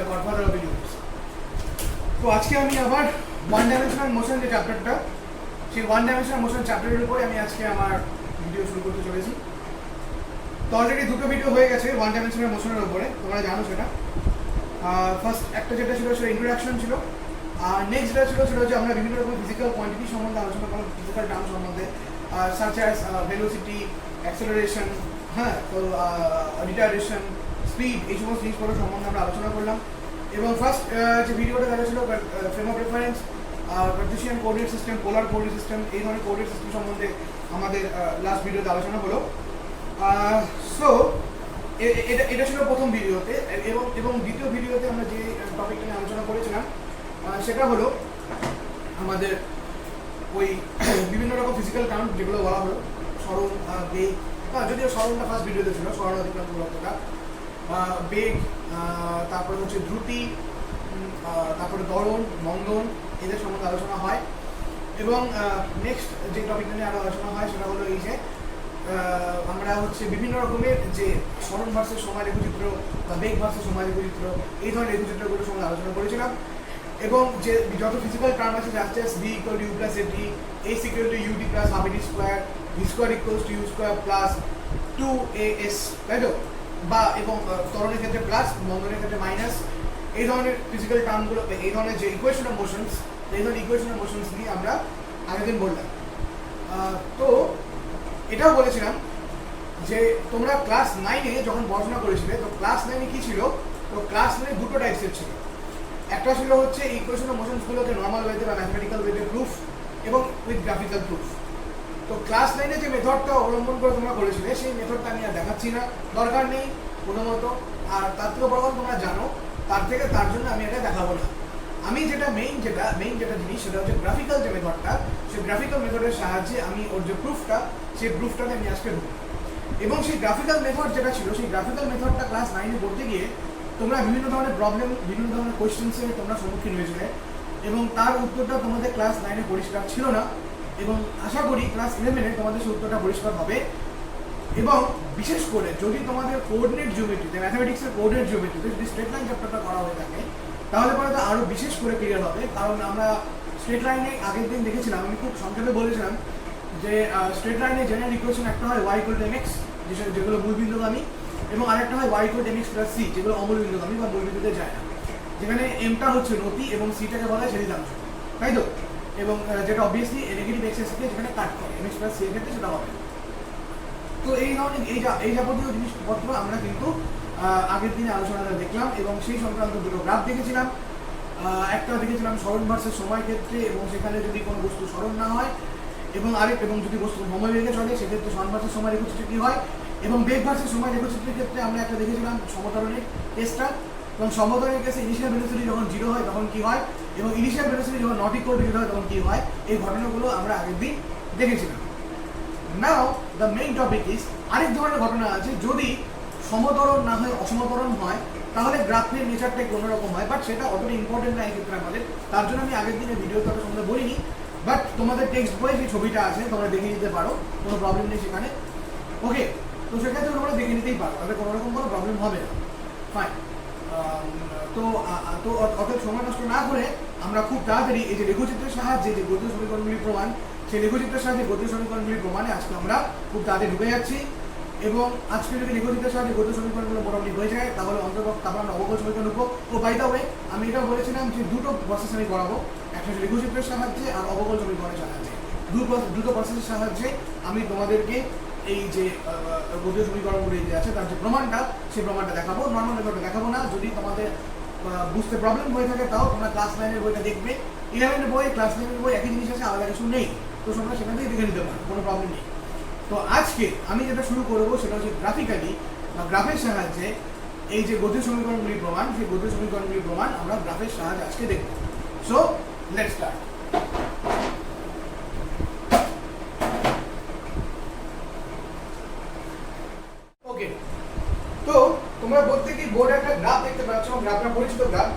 The godfather of universe. তো আজকে আমি আবার ওয়ান ডাইমেনশনাল মোশন যে চ্যাপ্টারটা, সেই ওয়ান ডাইমেনশনাল মোশন চ্যাপ্টারের উপরে আমি আজকে আমার ভিডিও শুরু করতে চলেছি। তো অলরেডি দুটো ভিডিও হয়ে গেছে ওয়ান ডাইমেনশনাল মোশনের উপরে, তোমরা জানো সেটা। ফার্স্ট একটা যেটা ছিল সেটা ইন্ট্রোডাকশন ছিল, আর নেক্সট যেটা ছিল সেটা হচ্ছে আমরা বিভিন্ন রকম ফিজিক্যাল কোয়ান্টিটি সম্বন্ধে আলোচনা করলাম, ফিজিক্যাল টার্ম সম্বন্ধে, সাচ অ্যাজ ভেলোসিটি, অ্যাক্সেলারেশন, হ্যাঁ, তো রিটার্ডেশন, স্পিড, এই সমস্ত জিনিসগুলো সম্বন্ধে আমরা আলোচনা করলাম। এবং ফার্স্ট যে ভিডিওটা দেখা ছিল frame of reference, Cartesian coordinate system, polar coordinate system, এই ধরনের কোঅর্ডিনেট সিস্টেম সম্বন্ধে আমাদের লাস্ট ভিডিওতে আলোচনা হলো। সো এটা ছিল প্রথম ভিডিওতে, এবং দ্বিতীয় ভিডিওতে আমরা যে টপিকটা নিয়ে আলোচনা করেছিলাম সেটা হলো আমাদের ওই বিভিন্ন রকম ফিজিক্যাল টার্ম যেগুলো বলা হলো, সরণ, বেগ, যদিও সরণটা ফার্স্ট ভিডিওতে ছিল, সরণ অতিক্রান্ত দূরত্বটা, বেগ, তারপরে হচ্ছে দ্রুতি, তারপরে ত্বরণ, মন্দন, এদের সম্বন্ধে আলোচনা হয়। এবং নেক্সট যে টপিকটা নিয়ে আরো আলোচনা হয় সেটা হলো এই যে আমরা হচ্ছে বিভিন্ন রকমের যে সরণ ভার্সেস সময় রেখচিত্র বা বেগ ভার্সেস সময় রেখচিত্র, এই ধরনের রেখচিত্রগুলোর সম্বন্ধে আলোচনা করেছিলাম। এবং যে যত ফিজিক্যাল টার্ম আছে, just v equal two u plus at, s equal two ud plus half at square, v square equals to u square plus 2as, তাই তো? বা এবং ত্বরণের ক্ষেত্রে প্লাস, মন্দনের ক্ষেত্রে মাইনাস, এই ধরনের ফিজিক্যাল টার্মগুলো, এই ধরনের যে ইকুয়েশন অফ মোশনস, এই ধরনের ইকুয়েশন অফ মোশনস নিয়ে আমরা আগের দিন বললাম। তো এটাও বলেছিলাম যে তোমরা ক্লাস 9-এ যখন পড়াশোনা করেছিলে, তো ক্লাস 9-এ কি ছিল? তো ক্লাস 9-এ দুটো টাইপসের ছিল। একটা ছিল হচ্ছে ইকুয়েশন অফ মোশনসগুলোকে নর্মাল ওয়েতে বা ম্যাথমেটিক্যাল ওয়েতে প্রুফ, এবং উইথ গ্রাফিক্যাল প্রুফ। তো ক্লাস 9-এ যে মেথডটা অবলম্বন করে তোমরা করেছিলে, সেই মেথডটা আমি আর দেখাচ্ছি না, দরকার নেই প্রথমত। আর তার থেকে বড় কথা তোমরা জানো, তার জন্য আমি এটা দেখাবো না। আমি যেটা মেইন যেটা জিনিস সেটা হচ্ছে গ্রাফিক্যাল যে মেথডটা, সেই গ্রাফিক্যাল মেথডের সাহায্যে আমি ওর যে প্রুফটা, সেই প্রুফটাকে আমি আজকে ঢুকবো। এবং সেই গ্রাফিক্যাল মেথড যেটা ছিল, সেই গ্রাফিক্যাল মেথডটা ক্লাস 9-এ পড়তে গিয়ে তোমরা বিভিন্ন ধরনের প্রবলেম, বিভিন্ন ধরনের কোয়েশ্চেন্সে তোমরা সম্মুখীন হয়েছিলে, এবং তার উত্তরটা তোমাদের ক্লাস 9-এ পরিষ্কার ছিল না। এবং আশা করি ক্লাস 11-এ তোমাদের সেই উত্তরটা পরিষ্কার হবে। এবং বিশেষ করে যদি তোমাদের কোঅর্ডিনেট জিওমেট্রিতে, ম্যাথমেটিক্সের কোঅর্ডিনেট জিওমেট্রিতে যদি স্ট্রেট লাইন চ্যাপ্টারটা করা হয়ে থাকে, তাহলে পরে তো আরও বিশেষ করে ক্লিয়ার হবে। কারণ আমরা স্ট্রেট লাইনে আগের দিন দেখেছিলাম, আমি খুব সংক্ষেপে বলেছিলাম যে স্ট্রেট লাইনে জেনারেল ইকুয়েশন একটা হয় y ইকুয়াল টু mx, যেগুলো মূলবিন্দুগামী, এবং আরেকটা হয় y equal to mx plus c, যেগুলো অমূলবিন্দুগামী বা মূলবিন্দুতে যায় না, যেখানে mটা হচ্ছে নতি এবং cটাকে বলা হয় ছেদিতাংশ, তাই তো? এবং যেটা অবভিয়াসলি নেগেটিভ এক্স এসকে যেখানে কাট করে mx প্লাস c এর ক্ষেত্রে সেটা হবে। তো এই ধরনের এই যাবতীয় জিনিসপত্র আমরা কিন্তু আগের দিনে আলোচনাটা দেখলাম, এবং সেই সংক্রান্ত দুটো গ্রাফ দেখেছিলাম। একটা দেখেছিলাম সরণ ভার্সেস সময় ক্ষেত্রে, এবং সেখানে যদি কোনো বস্তু সরণ না হয়, এবং যদি বস্তু সময় বেগে চলে, সেক্ষেত্রে সরণ ভার্সেস সময় রেখচিত্র কী হয়, এবং বেগ ভার্সেস সময় রেখচিত্রের ক্ষেত্রে আমরা একটা দেখেছিলাম সমতরণের কেসটা। এবং সমতরণের কেসে ইনিশিয়াল ভেলোসিটি যখন 0 হয় তখন কী হয়, এবং ইনিশিয়াল ভেলোসিটি যখন নট ইকুয়াল টু 0 হয় তখন কী হয়, এই ঘটনাগুলো আমরা আগের দিন দেখেছিলাম। নাও দ্য মেইন টপিক ইজ, আরেক ধরনের ঘটনা আছে, যদি সমতরণ না হয় অসমতরণ হয়, তাহলে গ্রাফের নেচারটা একটু অন্যরকম হয়, বাট সেটা অতটা ইম্পর্টেন্ট না এই ক্ষেত্রে আমাদের। তার জন্য আমি আগের দিনের ভিডিওতে অত সম্বন্ধে বলিনি, বাট তোমাদের টেক্সট বইয়ে সেই ছবিটা আছে, তোমরা দেখে নিতে পারো, কোনো প্রবলেম নেই সেখানে। ওকে, তো সেক্ষেত্রে তোমরা দেখে নিতেই পারো, তাহলে কোনো রকম কোনো প্রবলেম হবে না। ফাইন। তো অত সময় নষ্ট না করে আমরা খুব তাড়াতাড়ি এই যে লেখচিত্রের সাহায্যে যে গতিজ সমীকরণগুলির প্রমাণ, সেই লেখচিত্রের সাহায্যে গতিজ সমীকরণগুলির প্রমাণে আজকে আমরা খুব তাড়াতাড়ি ঢুকে যাচ্ছি। এবং আজকে যদি লেখচিত্রের সাহায্যে গতিজ সমীকরণগুলো মোটামুটি হয়ে যায়, তাহলে অন্তর্গত তারপর আমরা অবকল সমীকরণ ঢুকবো। ও বাই দ্য ওয়ে, আমি এটাও বলেছিলাম যে দুটো প্রসেস আমি করাবো, একটা হচ্ছে লেখচিত্রের সাহায্যে আর অবকল সমীকরণের সাহায্যে। দুটো প্রসেসের সাহায্যে আমি তোমাদেরকে এই যে গতিজ সমীকরণগুলি যে আছে তার যে প্রমাণটা, সেই প্রমাণটা দেখাবো। নর্মাল মেথডটা দেখাবো না। যদি তোমাদের বুঝতে প্রবলেম হয়ে থাকে, তাও তোমরা ক্লাস 9-এর বইটা দেখবে। 11-এর বই, ক্লাস 9-এর বই একই জিনিস আছে, আলাদা কিছু নেই। তো তোমরা সেখান থেকে দেখে নিতে পারো, কোনো প্রবলেম নেই। তো আজকে আমি যেটা শুরু করবো সেটা হচ্ছে গ্রাফিক্যালি বা গ্রাফের সাহায্যে এই যে গতিজ সমীকরণগুলির প্রমাণ, সেই গতিজ সমীকরণগুলির প্রমাণ আমরা গ্রাফের সাহায্যে আজকে দেখব। So let's start. ওকে, তো তোমরা প্রত্যেকেই বোর্ডে একটা গ্রাফ দেখতে পাচ্ছ, গ্রাফটা পরিচিত গ্রাফ,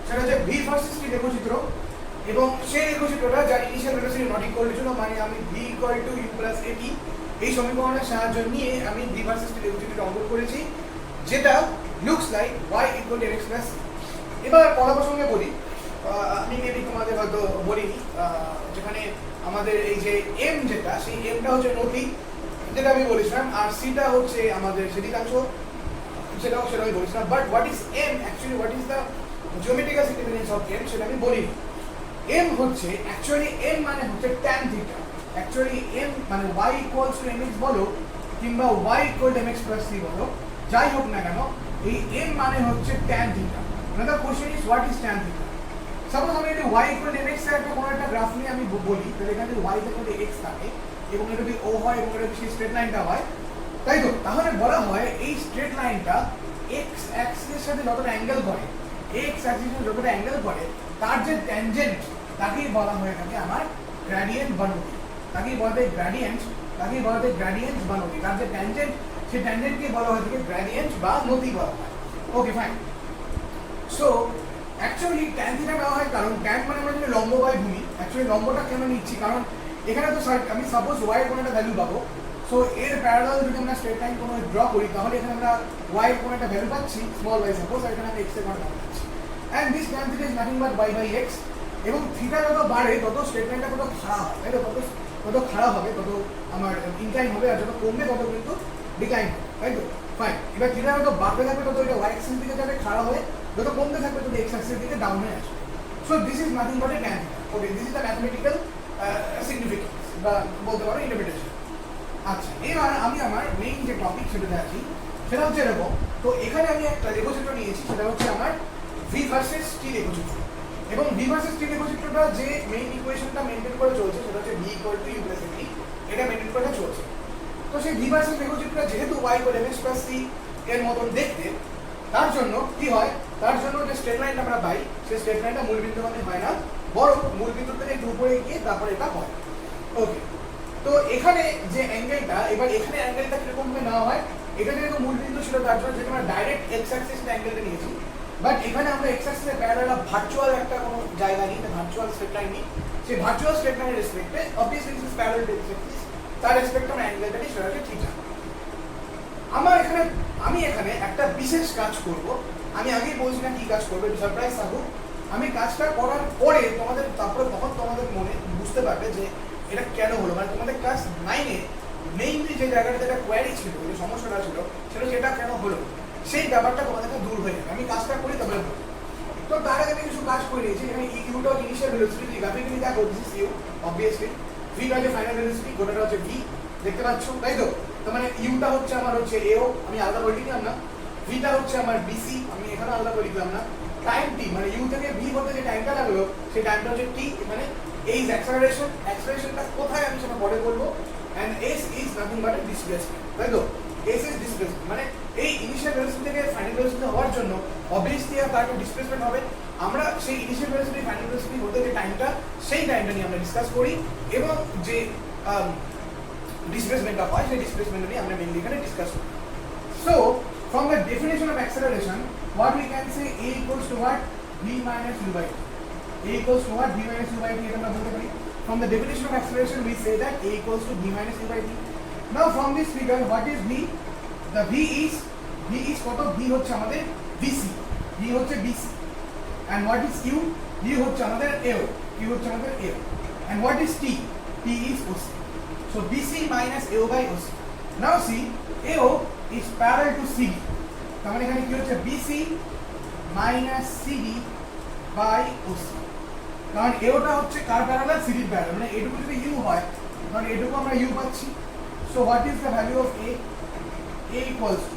সেটা হচ্ছে ভি ভার্সেস টি লেখচিত্র। এবং সেই লেখচিত্রটা যার initial velocity not equal to 0, মানে আমি v equal to u plus at, এই সমীকরণের সাহায্য নিয়ে আমি ভি ভার্সেস টি লেখচিত্রটা অঙ্কন করেছি, যেটা looks like y equal to mx plus c। এবার কথা প্রসঙ্গে বলি, আমি মেবি তোমাদের হয়তো বলিনি, যেখানে আমাদের এই যে এম যেটা, সেই এমটা হচ্ছে নতি, যেটা আমি বলেছিলাম, আর সিটা হচ্ছে আমাদের সেদিকাংশ, সেটা আমি বলেছিলাম। But what is m actually, what is the geometrical significance of m, সেটা আমি বলিনি। এম হচ্ছে অ্যাকচুয়ালি, এম মানে হচ্ছে ট্যান থিটা। অ্যাকচুয়ালি এম মানে y ইকুয়ালস টু mx বলো কিংবা y equal to mx plus c বলো, যাই হোক না কেন, এই এম মানে হচ্ছে tan theta. another question is what is tan theta? Suppose আমি যদি y ইকুয়াল টু mx এর একটা কোনো একটা গ্রাফ নিয়ে আমি বলি, তাহলে এখানে যদি y ইকুয়াল টু x থাকে এবং এটা যদি o হয় এবং এটা সেই স্ট্রেট লাইনটা হয়, তাই তো, তাহলে বলা হয় এই স্ট্রেট লাইনটা x অ্যাক্সিসের সাথে যতটা অ্যাঙ্গেল করে, x অ্যাক্সিসের সাথে যতটা অ্যাঙ্গেল করে, তার যে ট্যানজেন্ট তাকেই বলা হয়ে থাকে আমার গ্রেডিয়েন্ট বা নতি। তাকেই বলা হয় গ্রেডিয়েন্ট, তাকেই বলা হয় গ্রেডিয়েন্ট বা নতি। তার যে ট্যানজেন্ট, সেই ট্যানজেন্টকে বলা হয় থাকে গ্রেডিয়েন্ট বা নতি বলা হয়। Okay fine. So actually tan theta নেওয়া হয় কারণ ট্যান মানে আমরা যদি লম্ব বাই ভূমি, অ্যাকচুয়ালি লম্বটা কেন নিচ্ছি, কারণ এখানে তো আমি সাপোজ y এর কোনো একটা ভ্যালু পাবো, সো এর প্যারালাল যদি আমরা স্ট্রেট লাইন কোনো ড্র করি, তাহলে এখানে আমরা y এর কোনো একটা ভ্যালু পাচ্ছি, স্মল y সাপোজ, আর এখানে আমরা x এর কোনো ভ্যালু পাচ্ছি, and this tan theta is nothing but y by x। এবং থিটা যত বাড়ে তত স্ট্রেট লাইনটা তত খাড়া হয়, তাই তো, তত খাড়া হবে, তত আমার ইনক্লাইন হবে, আর যত কমবে তত কিন্তু ডিক্লাইন হবে, তাই তো। ফাইন। এবার থিটা যত বাড়তে থাকবে তত এটা y অ্যাক্সিস দিকে যাবে, খাড়া হয়ে, যত কমতে থাকবে তত x অ্যাক্সিস দিকে ডাউন হয়ে আসবে। So this is nothing but A tan theta. Okay, this is the mathematical significance বা বলতে পারো ইন্টারপ্রিটেশন। আচ্ছা, এবার আমি আমার মেইন যে টপিক সেটাতে আছি, সেটা হচ্ছে এরকম। তো এখানে আমি একটা লেখচিত্র নিয়েছি, সেটা হচ্ছে আমার ভি ভার্সেস টি লেখচিত্র। এবং ভি ভার্সেস টি লেখচিত্রটা যে মেইন ইকুয়েশনটা মেইনটেইন করে চলছে, সেটা হচ্ছে v equal to u plus v, এটা মেইনটেইন করে চলছে। তো সেই ভি ভার্সেস লেখচিত্রটা যেহেতু y equal mx plus c এর মতন দেখতে, তার জন্য কি হয়, তার জন্য যে স্ট্রেট লাইনটা আমরা পাই, সেই স্ট্রেট লাইনটা মূল বিন্দু মানে হয় না, বরং মূল বিন্দু থেকে একটু উপরে গিয়ে তারপরে এটা হয়। ওকে, তো এখানে যে অ্যাঙ্গেলটা, এবার এখানে অ্যাঙ্গেলটা কিরকম ভাবে নেওয়া হয়, এটা যেহেতু মূল বিন্দু ছিল, তার জন্য যেটা আমরা ডাইরেক্ট এক্স অ্যাক্সিস অ্যাঙ্গেলটা নিয়েছি, বাট এখানে আমরা এক্স অ্যাক্সিসের প্যারালাল ভার্চুয়াল একটা কোনো জায়গা নিই, ভার্চুয়াল স্ট্রেট লাইন নিই, সেই ভার্চুয়াল স্ট্রেট লাইনের রেসপেক্টে obviously this is parallel to X axis, তার রেসপেক্টে আমরা অ্যাঙ্গেলটা নিই, সেটা হচ্ছে থিটা। আমি এখানে একটা বিশেষ কাজ করব, আমি আগেই বলছি না কি কাজ করবে, সারপ্রাইজ থাকুক। আমি কাজটা করার পরে তোমাদের, তারপরে তখন তোমাদের মনে বুঝতে পারবে যে এটা কেন হলো, মানে তোমাদের ক্লাস 9-এ মেইনলি যে জায়গাটা যেটা কোয়ারি ছিল, যে সমস্যাটা ছিল, সেটা কেন হলো, সেই ব্যাপারটা তোমাদের কাছে দূর হয়ে যাবে। আমি কাজটা করি তবে বলবো। তো তার আগে আমি কিছু কাজ করে নিয়েছি। এখানে ইউটা ইনিশিয়াল ভেলোসিটি, গ্রাফিক্যালি দেখো দিস ইজ ইউ অবভিয়াসলি, ভিটা হচ্ছে ফাইনাল ভেলোসিটি, গোটাটা হচ্ছে ভি, দেখতে পাচ্ছ, তাই তো। তার মানে ইউটা হচ্ছে আমার হচ্ছে এও, আমি আলাদা করে লিখলাম না, ভিটা হচ্ছে আমার বিসি, আমি এখানে আলাদা করে লিখলাম না, টাইম টি, মানে ইউ থেকে ভি বলতে যে টাইমটা লাগলো, সেই টাইমটা হচ্ছে টি, মানে এই অ্যাক্সেলারেশন, অ্যাক্সেলারেশনটা কোথায় আমি সেটা পরে বলবো, and s is nothing but displacement, তাই তো। এস ইজ ডিসপ্লেসমেন্ট, মানে এই ইনিশিয়াল ভেলোসিটি থেকে ফাইনাল ভেলোসিটি হওয়ার জন্য অবভিয়াসলি তার একটা ডিসপ্লেসমেন্ট হবে। আমরা সেই ইনিশিয়াল ভেলোসিটি ফাইনাল ভেলোসিটি হতে যে টাইমটা, সেই টাইমটা নিয়ে আমরা ডিসকাস করি, এবং যে displacement of y, displacement নিয়ে আমরা মেইনলি এখানে ডিসকাস করি। So from the definition of acceleration, what we can say, a equals to what, v minus u by t, a equals to what, v minus u by t, এটা আমরা বলতে পারি। From the definition of acceleration we say that a equals to v minus u by t. Now from this figure, what is v? The v is কত, v হচ্ছে আমাদের bc, v হচ্ছে bc, and what is u? u হচ্ছে আমাদের ao, u হচ্ছে আমাদের ao, and what is t? t is oc. So BC minus AO by OC. Now see, AO is parallel to CD. তার মানে এখানে কি হচ্ছে, BC minus CD by OC. কারণ AO টা হচ্ছে কার প্যারালাল, CD এর প্যারালাল, মানে এটুকু যদি U হয়, তাহলে এটুকু আমরা U পাচ্ছি। So what is the value of A? A equals to,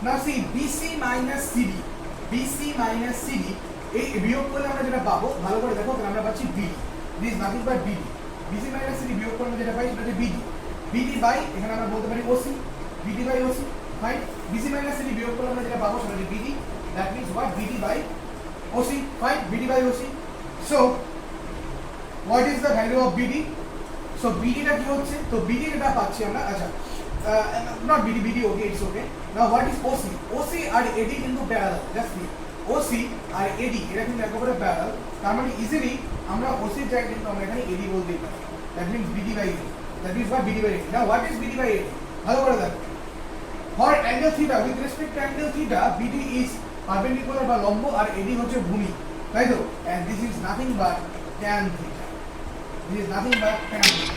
now see, BC minus CD, BC minus CD, এই বিয়োগ করলে আমরা যেটা পাবো, ভালো করে দেখো, তাহলে আমরা পাচ্ছি BD. This is nothing but BD. BC minus CD বিয়োগ করলে যেটা পাই সেটা হচ্ছে BD, BD বাই, এখানে আমরা বলতে পারি OC, BD by OC, fine. BC minus CD বিয়োগ করলে আমরা যেটা পাবো সেটা হচ্ছে BD, that means what, BD by OC, fine, BD by OC. So what is the value of BD? So BD টা কি হচ্ছে, তো BD যেটা পাচ্ছি আমরা, আচ্ছা not BD, okay, it's okay. Now what is OC? OC আর AD কিন্তু প্যারালাল, জাস্ট কি, OC আর AD এটা কিন্তু একেবারে প্যারালাল, তার মানে ইজিলি আমরা OC এর জায়গায় কিন্তু আমরা এখানে AD বলতেই পারি, that means BD by AD, that means what, BD by AD. Now what is BD by AD? ভালো করে দেখো, for angle theta, with respect to angle theta, BD is perpendicular বা লম্ব, আর এডি হচ্ছে ভূমি, তাই তো? And this is nothing but tan theta, this is nothing but tan theta.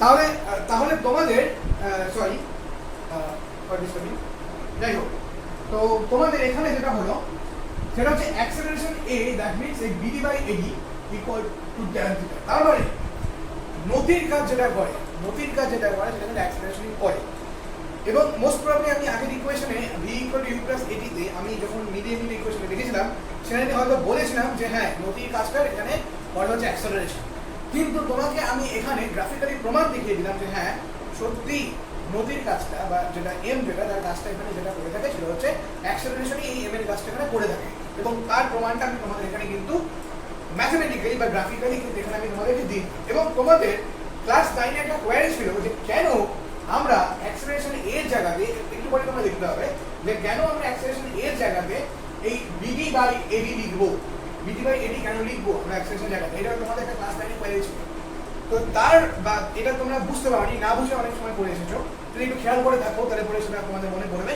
তাহলে তাহলে তোমাদের সরি যাই হোক, তো তোমাদের এখানে যেটা হলো সেটা হচ্ছে অ্যাক্সেলারেশন এ, দ্যাট মিন্স এই BD by AD equal to tan theta. তার মানে নতির কাজ যেটা করে সেটা কিন্তু অ্যাক্সেলারেশন করে। এবং মোস্ট প্রবাবলি আমি আগের ইকুয়েশনে v equal to u plus at তে আমি যখন মিডিয়াম ইকুয়েশনে দেখেছিলাম সেখানে হয়তো বলেছিলাম যে হ্যাঁ নতির কাজটা এখানে করে হচ্ছে অ্যাক্সেলারেশন, কিন্তু তোমাকে আমি এখানে গ্রাফিক্যালি প্রমাণ দেখিয়ে দিলাম যে হ্যাঁ সত্যি নতির কাজটা বা যেটা এম যেটা তার কাজটা এখানে যেটা করে থাকে সেটা হচ্ছে অ্যাক্সেলারেশনই এই এম এর কাজটা এখানে করে থাকে। এবং তার প্রমাণটা আমি তোমাদের এখানে কিন্তু ম্যাথমেটিক্যালি বা গ্রাফিক্যালি কিন্তু এখানে আমি তোমাদেরকে দিই। এবং তোমাদের ক্লাস 9 একটা কোয়ারি ছিল যে কেন আমরা অ্যাক্সেলারেশন এর জায়গাতে, একটু পরে তোমরা দেখতে হবে যে কেন আমরা অ্যাক্সেলারেশন এর জায়গাতে এই বিডি বাই এডি লিখবো, বিডি বাই এডি কেন লিখবো আমরা অ্যাক্সেলারেশন জায়গাতে, এটা তোমাদের একটা ক্লাস 9 কোয়ারি ছিল। তো তার বা এটা তোমরা বুঝতে পারোনি, না বুঝে অনেক সময় পড়ে এসেছো, যদি একটু খেয়াল করে দেখো তাহলে পরে সেটা তোমাদের মনে পড়বে।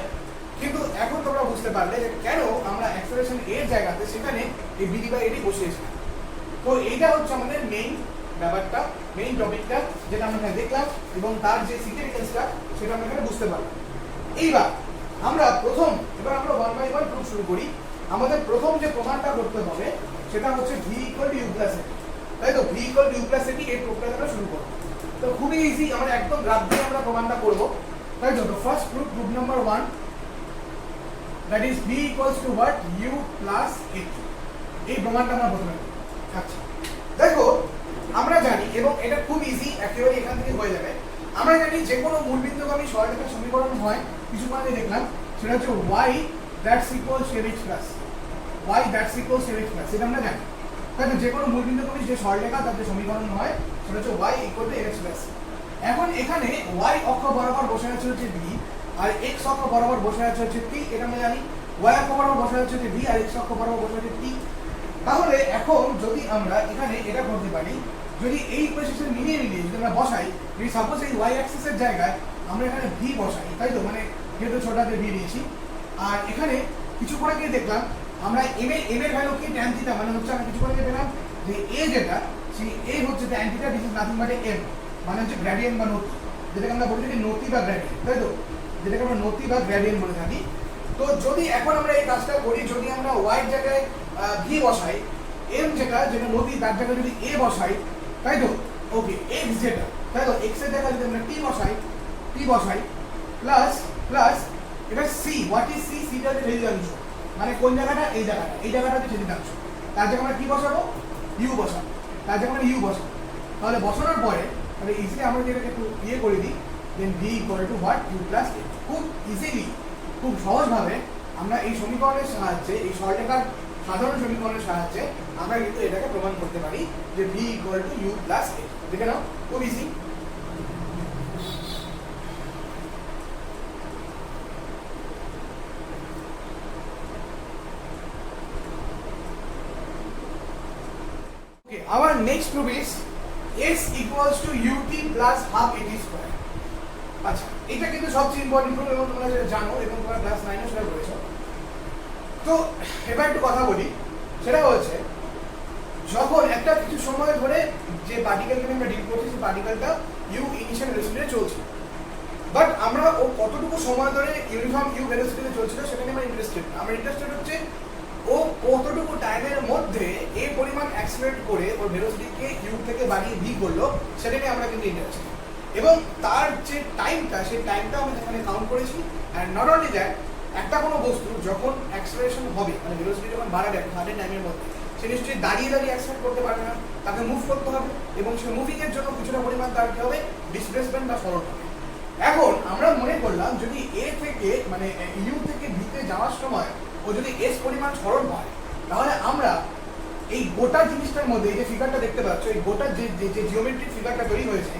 কিন্তু এখন তোমরা বুঝতে পারলে যে কেন আমরা অ্যাক্সেলারেশন এর জায়গাতে সেখানে এই বিডি বাই এডি বসিয়েছিলাম। তো এইটা হচ্ছে আমাদের মেইন ব্যাপারটা, মেইন টপিকটা যেটা আমরা এখানে দেখলাম এবং তার যে সিগনিফিকেন্সটা সেটা আমরা এখানে বুঝতে পারলাম। এইবার আমরা এবার আমরা 1 বাই 1 প্রুফ শুরু করি। আমাদের প্রথম যে প্রমাণটা করতে হবে সেটা হচ্ছে v equal to u plus at, তাই তো? v equal to u plus at, এই প্রুফটা আমরা শুরু করব। তো খুবই ইজি, আমরা একদম গ্রাফ দিয়ে আমরা প্রমাণটা করব, তাই তো? First proof number 1, that is v equals to what, u plus at. এই প্রমাণটা আমরা প্রথমে করব। আচ্ছা দেখো, আমরা জানি এবং এটা খুব ইজি, একেবারে এখান থেকে হয়ে যাবে। আমরা জানি যে কোনো মূলবিন্দুগামী সরলরেখার সমীকরণ হয় কিছু মানে দেখলাম, সেটা হচ্ছে y that's equals mx plus y that's equals mx plus, এটা আমরা জানি, তাই তো? যে কোনো মূলবিন্দুগামী যে সরলরেখা তার যে সমীকরণ হয় সেটা হচ্ছে y equal to mx plus. এখন এখানে y অক্ষ বরাবর বসে আছে হচ্ছে b, আর x অক্ষ বরাবর বসে আছে হচ্ছে t, এটা আমরা জানি। y অক্ষ বরাবর বসে আছে হচ্ছে b, আর x অক্ষ বরাবর বসে আছে t। তাহলে এখন যদি আমরা এখানে এটা করতে পারি, যদি এই ইকুয়েশন মিলিয়ে যদি আমরা বসাই, যদি সাপোজ এই y অ্যাক্সিসের জায়গায় আমরা এখানে v বসাই, তাই তো? মানে যেহেতু ছোটাতে v নিয়েছি, আর এখানে কিছু করে গিয়ে দেখলাম আমরা m এর ভ্যালু কি tan থিটা, মানে হচ্ছে আমরা কিছু করে গিয়ে পেলাম যে a যেটা সেই a হচ্ছে tan theta, this is nothing but m, মানে হচ্ছে গ্রেডিয়েন্ট বা নতি, যেটাকে আমরা বলি যে নতি বা গ্রেডিয়েন্ট, তাই তো? যেটাকে আমরা নতি বা গ্রেডিয়েন্ট বলে থাকি। তো যদি এখন আমরা এই কাজটা করি, যদি আমরা y এর জায়গায় v বসাই, m যেটা নতি তার জায়গায় যদি a বসাই, তাই তো? ওকে, x যেটা, তাই তো? x এর জায়গায় যদি আমরা t বসাই প্লাস এটা c, what is c? c টা হচ্ছে ছেদিতাংশ, মানে কোন জায়গাটা? এই জায়গাটা হচ্ছে ছেদিতাংশ। তার জায়গায় আমরা কি বসাবো? u বসাবো। তার জায়গায় আমরা u বসাবো। তাহলে বসানোর পরে তাহলে ইজিলি আমরা যেটাকে একটু করে দিই, দেন v equal two what, u plus a। খুব ইজিলি, খুব সহজভাবে আমরা এই সমীকরণের সাহায্যে, এই সরলরেখার সাধারণ সমীকরণের সাহায্যে আমরা কিন্তু এটাকে প্রমাণ করতে পারি যে v equal two u plus a। দেখে নাও, খুব easy. Okay, our next proof is s equals to ut plus half at square. আচ্ছা, এটা কিন্তু সবচেয়ে ইম্পর্টেন্ট প্রুফ এবং তোমরা যেটা জানো এবং তোমরা ক্লাস 9 এ সেটা করেছো। তো এবার একটু কথা বলি, সেটা হচ্ছে যখন একটা কিছু সময় ধরে যে পার্টিকেলকে আমরা ডিল করছি, সেই পার্টিকেলটা ইউ ইনিশিয়াল ভেলোসিটিতে চলছে, বাট আমরা ও কতটুকু সময় ধরে ইউনিফর্ম ইউ ভেলোসিটিতে চলছিল সেখানে আমরা ইন্টারেস্টেড। আমরা ইন্টারেস্টেড হচ্ছে ও কতটুকু টাইমের মধ্যে এই পরিমাণ অ্যাক্সিলারেট করে ওর ভেলোসিটিকে ইউ থেকে বাড়িয়ে ভি করলো, সেটা নিয়ে আমরা কিন্তু ইন্টারেস্টেড। এবং তার যে টাইমটা, সেই টাইমটা আমরা এখানে কাউন্ট করেছি। অ্যান্ড নট অনলি দ্যাট, একটা কোনো বস্তু যখন অ্যাক্সিলারেশন হবে, মানে ভেলোসিটি যখন বাড়াবে একটা সার্টেন টাইমের মধ্যে, সে নিশ্চয়ই দাঁড়িয়ে অ্যাক্সিলারেট করতে পারবে না, তাকে মুভ করতে হবে এবং সে মুভিংয়ের জন্য কিছুটা পরিমাণ তার কি হবে, ডিসপ্লেসমেন্ট বা সরণ হবে। এখন আমরা মনে করলাম যদি এ থেকে মানে ইউ থেকে ভিতে যাওয়ার সময় ও যদি এস পরিমাণ সরণ হয়, তাহলে আমরা এই গোটা জিনিসটার মধ্যে, এই যে ফিগারটা দেখতে পাচ্ছ, এই গোটা যে জিওমেট্রিক ফিগারটা তৈরি হয়েছে,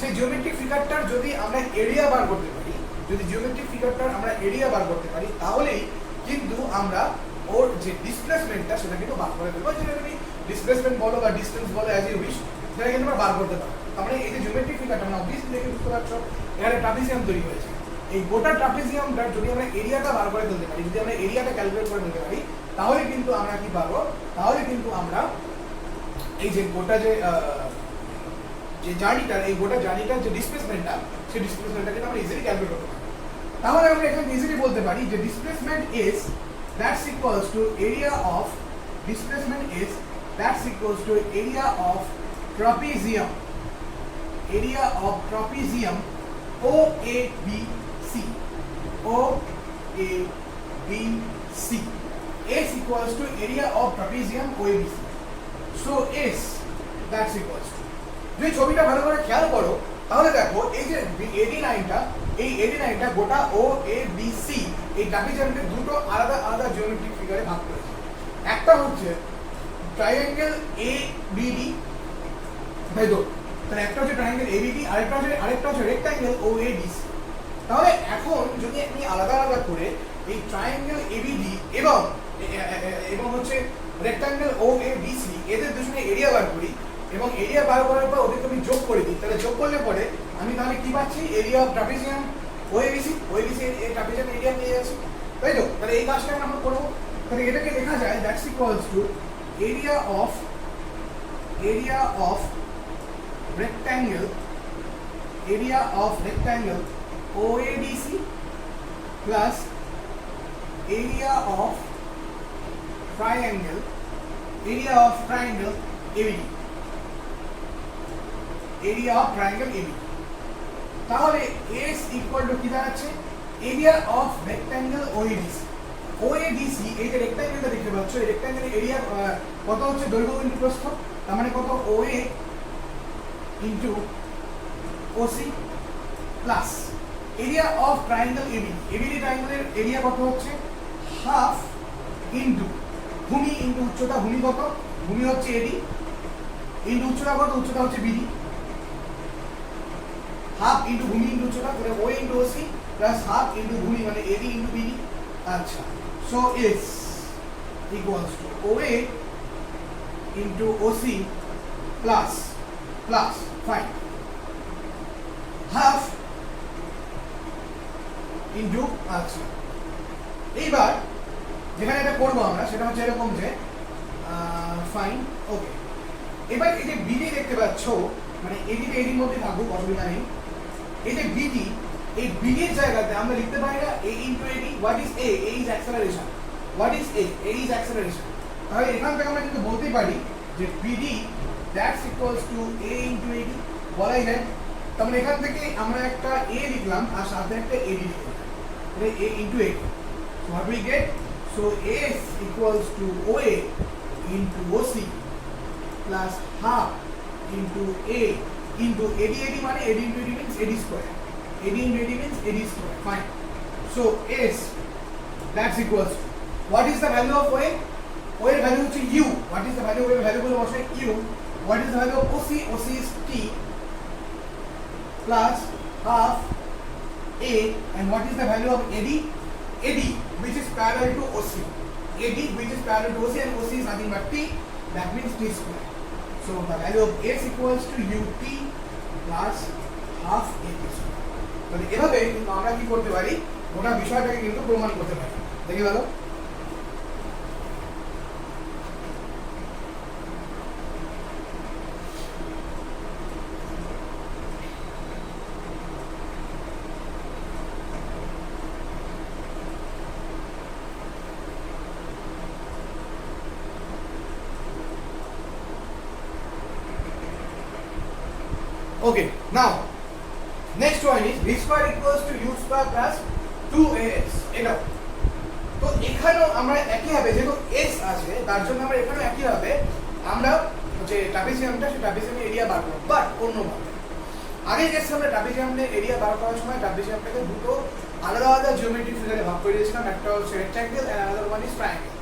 সেই জিওমেট্রিক ফিগারটার যদি আমরা এরিয়া বার করতে পারি, তাহলেই কিন্তু আমরা ওর যে ডিসপ্লেসমেন্টটা সেটা কিন্তু বার করে দেবো। যেটা তুমি ডিসপ্লেসমেন্ট বলো বা ডিস্টেন্স বলো, অ্যাজ ইউ উইশ, যেটা কিন্তু আমরা বার করতে পারবো। তার মানে এই যে জিওমেট্রিক ফিগারটা মানে অবভিয়াসলি দেখে বুঝতে পারছো এখানে ট্রাপিজিয়াম তৈরি হয়েছে। এই গোটা ট্রাপিজিয়ামটা যদি আমরা এরিয়াটা বার করে ফেলতে পারি, যদি আমরা এরিয়াটা ক্যালকুলেট করে ফেলতে পারি, তাহলে কিন্তু আমরা কি পাবো, তাহলে কিন্তু আমরা এই যে গোটা যে জার্নিটার, এই গোটা জার্নিটার যে ডিসপ্লেসমেন্টটা, সেই ডিসপ্লেসমেন্টটা কিন্তু আমরা ইজিলি ক্যালকুলেট করতে পারি। তাহলে আমরা এখানে ইজিলি বলতে পারি যে displacement is that's equals to area of displacement is that's equals to area of trapezium OABC S equals to area of trapezium OABC. So S that's equals to, যদি ছবিটা ভালো করে খেয়াল করো তাহলে দেখো এই যে এডি লাইনটা, এই এডি লাইনটা গোটা OABC এই ট্রাপিজিয়ামকে দুটো আলাদা আলাদা জিওমেট্রিক ফিগারে ভাগ করেছে। একটা হচ্ছে ট্রায়াঙ্গেল ABD, তাই তো? তাহলে একটা হচ্ছে ট্রায়াঙ্গেল ABD, আরেকটা হচ্ছে রেক্ট্যাঙ্গেল OABC। তাহলে এখন যদি আমি আলাদা আলাদা করে এই ট্রায়াঙ্গেল ABD এবং হচ্ছে রেক্ট্যাঙ্গেল OABC এদের দুজনে এরিয়া বার করি এবং এরিয়া বার করার পর ওদেরকে আমি যোগ করে দিই, তাহলে যোগ করলে পরে আমি তাহলে কি পাচ্ছি, এরিয়া অফ ট্রাপিজিয়াম OABC এই ট্রাপিজিয়াম এরিয়া পেয়ে যাচ্ছি, তাই তো? তাহলে এই কাজটা আমরা করবো। তাহলে এটাকে লেখা যায় that's equals to area of rectangle OABC plus area of triangle ABD, তাহলে S ইকুয়াল টু কি দাঁড়াচ্ছে, এরিয়া অফ রেক্ট্যাঙ্গেল OABC এই যে রেক্ট্যাঙ্গেলটা দেখতে পাচ্ছ, এই রেক্ট্যাঙ্গেলের এরিয়া কত হচ্ছে, দৈর্ঘ্য ইনটু প্রস্থ, তার মানে কত OA into OC plus area of triangle ABD ট্রায়াঙ্গেলের এরিয়া কত হচ্ছে, হাফ ইনটু ভূমি ইনটু উচ্চতা, ভূমি কত, ভূমি হচ্ছে AD ইনটু উচ্চতা কত, উচ্চতা হচ্ছে BD, হাফ ইনটু ভূমি ইনটু উচ্চতা, তাহলে OA into OC plus half into ভূমি মানে AD ইনটু BD। আচ্ছা, so is equals to OA into OC plus fine half into আচ্ছা, এইবার যেখানে এটা করবো আমরা সেটা হচ্ছে এরকম যে ফাইন ওকে, এবার এই যে বিডি দেখতে পাচ্ছ মানে এডি এডির মধ্যে থাকুক অসুবিধা নেই, এই যে বিডি, এই বিডির জায়গাতে আমরা লিখতে পারি না a into ad, what is a is acceleration, what is a is acceleration। তাহলে এখান থেকে আমরা কিন্তু বলতে পারি যে bd that's equals to a into ad বলাই যায়। তাহলে এখান থেকে আমরা একটা a লিখলাম আর সাথে একটা ad লিখলাম, তাহলে a into ad, so what we get, so s equals to oa into oc plus half into a into ad মানে ad into ad means ad square, AD into AD means AD square. Fine. So S that's equals to, what is the value of OA? OA value is U. What is the value of OA? Value was U. What is the value of OC? OC is T plus half A. And what is the value of AD? AD which is parallel to OC. AD which is parallel to OC and OC is nothing but T. That means T square. So the value of S equals to UT plus half AT square. তাহলে এভাবে কিন্তু আমরা কি করতে পারি, গোটা বিষয়টাকে কিন্তু প্রমাণ করতে পারি। দেখে ভালো, ওকে নাও next one is v square equals to u square plus 2as, এটাও তো এখানেও আমরা একই হবে, যেহেতু s আছে তার জন্য আমরা এখানেও একই হবে, আমরা যে ট্রাপিজিয়ামটা সেই ট্রাপিজিয়ামের এরিয়া বার করব, বাট অন্যভাবে। আগে গেছে আমরা ট্রাপিজিয়ামের এরিয়া বার করার সময় ট্রাপিজিয়ামটাকে দুটো আলাদা আলাদা জিওমেট্রিক ফিগারে ভাগ করে দিয়েছিলাম, একটা হচ্ছে rectangle and another one is triangle.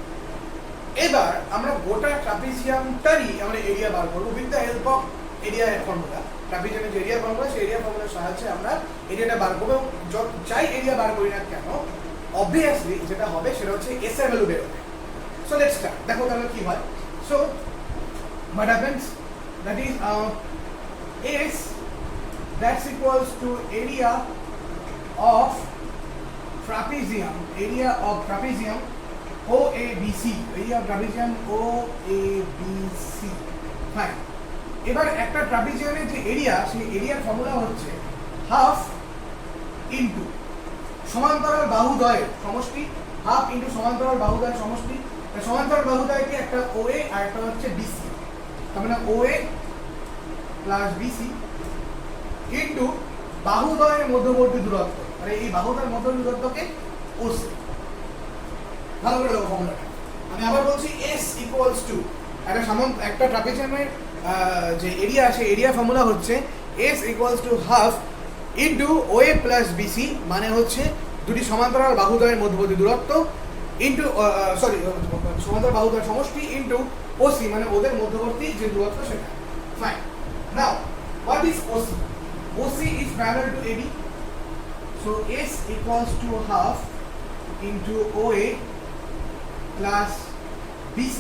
এবার আমরা গোটা ট্রাপিজিয়ামটারই আমরা এরিয়া বার করব with the help of area formula. ট্রাপিজিয়ামের যে এরিয়া ফর্মুলা সেই এরিয়া ফর্মুলার সাহায্যে আমরা এরিয়াটা বার করব, এবং যাই এরিয়া বার করি না কেন অবভিয়াসলি যেটা হবে সেটা হচ্ছে এস এর ভ্যালু বের হবে। সো লেটস স্টার্ট, দেখো তাহলে কি হয়। So what happens, that is S, that's equals to area of trapezium, OABC, area of trapezium OABC. Fine. এবার একটা ট্রাপিজিয়ামের যে এরিয়া, সেই এরিয়ার ফর্মুলা হচ্ছে হাফ ইন্টু সমান্তরাল বাহুদ্বয়ের সমষ্টি, হাফ ইন্টু সমান্তরাল বাহুদ্বয়ের সমষ্টি। সমান্তরাল বাহুদ্বয়টি একটা OA আর একটা হচ্ছে BC, তার মানে OA প্লাস BC ইন্টু বাহুদ্বয়ের মধ্যবর্তী দূরত্ব, মানে এই বাহুদ্বয়ের মধ্যবর্তী দূরত্বকে OC। ভালো করে দেখো ফর্মুলাটা, আমি আবার বলছি S ইকুয়ালস টু একটা ট্রাপিজিয়ামের যে এরিয়া, সেই এরিয়া ফর্মুলা হচ্ছে S equals to half into OA plus BC, মানে হচ্ছে দুটি সমান্তরাল বাহুদ্বয়ের মধ্যবর্তী দূরত্ব ইন্টু সমান্তরাল বাহুদ্বয়ের সমষ্টি ইন্টু OC, মানে ওদের মধ্যবর্তী যে দূরত্ব সেটা। Fine. Now what is OC? OC is parallel to AB, so S equals to half into OA plus BC,